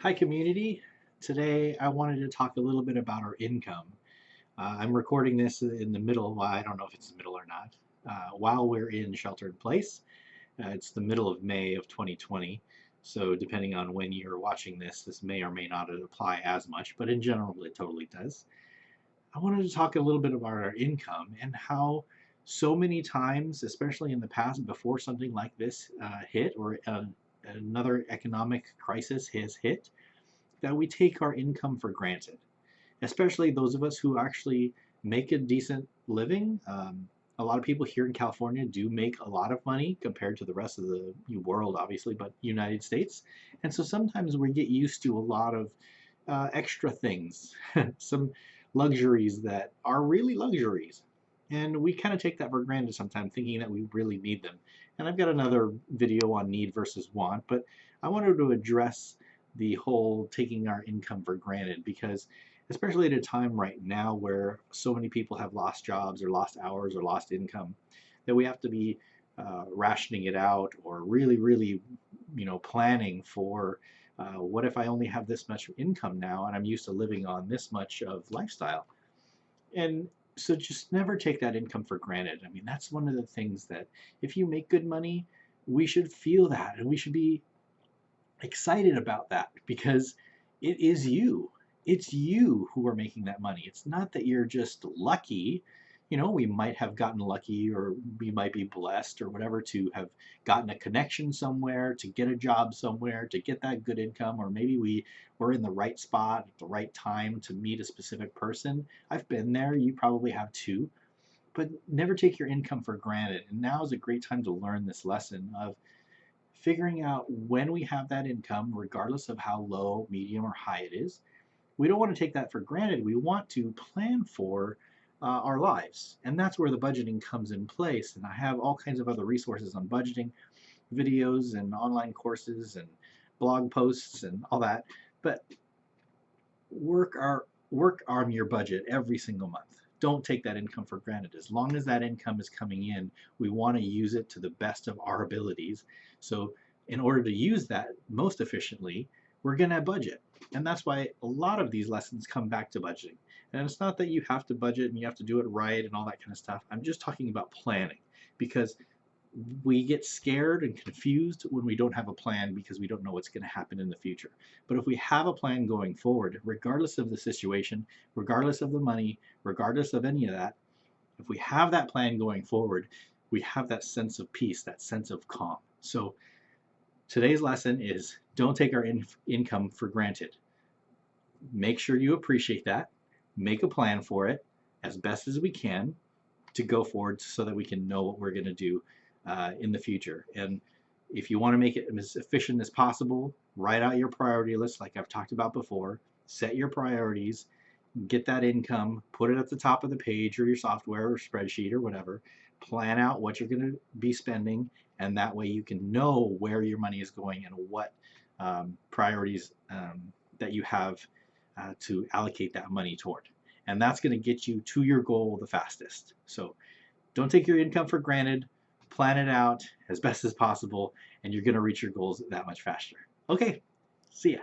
Hi, community. Today I wanted to talk a little bit about our income. I'm recording this in the middle, well, I don't know if it's the middle or not, while we're in shelter in place. It's the middle of May of 2020, so depending on when you're watching this, this may or may not apply as much, but in general, it totally does. I wanted to talk a little bit about our income and how so many times, especially in the past, before something like this hit or another economic crisis has hit, that we take our income for granted, especially those of us who actually make a decent living. A lot of people here in California do make a lot of money compared to the rest of the world, obviously, but United States. And so sometimes we get used to a lot of extra things, some luxuries that are really luxuries. And we kind of take that for granted sometimes, thinking that we really need them. And I've got another video on need versus want, but I wanted to address the whole taking our income for granted because especially at a time right now where so many people have lost jobs or lost hours or lost income, that we have to be rationing it out or really, planning for what if I only have this much income now and I'm used to living on this much of lifestyle. And so just never take that income for granted. I mean, that's one of the things that if you make good money, we should feel that and we should be excited about that because it is you. It's you who are making that money. It's not that you're just lucky. We might have gotten lucky or we might be blessed or whatever to have gotten a connection somewhere, to get a job somewhere, to get that good income, or maybe we were in the right spot at the right time to meet a specific person. I've been there. You probably have too. But never take your income for granted. And now is a great time to learn this lesson of figuring out when we have that income, regardless of how low, medium, or high it is. We don't want to take that for granted. We want to plan for our lives. And that's where the budgeting comes in place. And I have all kinds of other resources on budgeting, videos and online courses and blog posts and all that. But work on your budget every single month. Don't take that income for granted. As long as that income is coming in, we want to use it to the best of our abilities. So in order to use that most efficiently, we're going to budget. And that's why a lot of these lessons come back to budgeting. And it's not that you have to budget and you have to do it right and all that kind of stuff. I'm just talking about planning because we get scared and confused when we don't have a plan because we don't know what's going to happen in the future. But if we have a plan going forward, regardless of the situation, regardless of the money, regardless of any of that, if we have that plan going forward, we have that sense of peace, that sense of calm. So today's lesson is don't take our income for granted. Make sure you appreciate that, make a plan for it as best as we can to go forward so that we can know what we're going to do in the future. And if you want to make it as efficient as possible, write out your priority list like I've talked about before. Set your priorities, get that income, put it at the top of the page or your software or spreadsheet or whatever. Plan out what you're going to be spending, and that way you can know where your money is going and what priorities that you have to allocate that money toward. And that's going to get you to your goal the fastest. So don't take your income for granted. Plan it out as best as possible, and you're going to reach your goals that much faster. Okay, see ya.